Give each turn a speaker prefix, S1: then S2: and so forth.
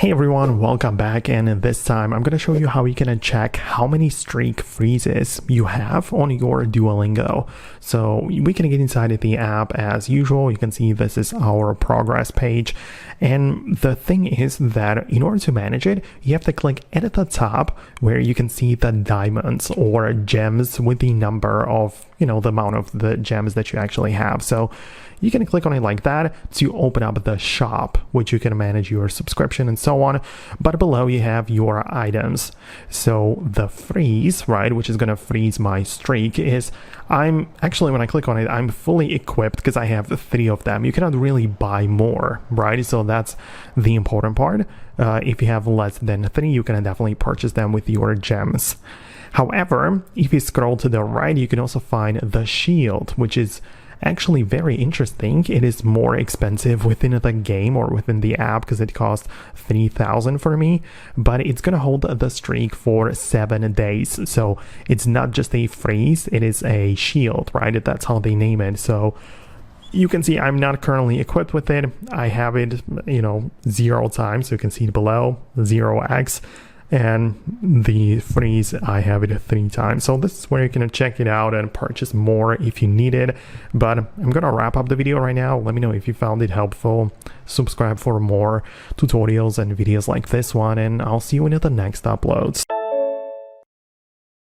S1: Hey everyone, welcome back, and this time I'm going to show you how you can check how many streak freezes you have on your Duolingo. So we can get inside of the app as usual. You can see this is our progress page, and the thing is that in order to manage it, you have to click at the top where you can see the diamonds or gems with the number of, the amount of the gems that you actually have. So you can click on it like that to open up the shop, which you can manage your subscription and so on. But below you have your items. So the freeze, right, which is going to freeze my streak, is when I click on it, I'm fully equipped because I have 3 of them. You cannot really buy more, right? So that's the important part. If you have less than 3, you can definitely purchase them with your gems. However, if you scroll to the right, you can also find the shield, which is actually very interesting. It is more expensive within the game or within the app because it costs 3,000 for me, but it's gonna hold the streak for 7 days. So it's not just a freeze, it is a shield, right? That's how they name it. So you can see I'm not currently equipped with it. I have it 0 times, so you can see it below 0x. And the freeze, I have it 3 times. So this is where you can check it out and purchase more if you need it. But I'm gonna wrap up the video right now. Let me know if you found it helpful. Subscribe for more tutorials and videos like this one, and I'll see you in the next uploads.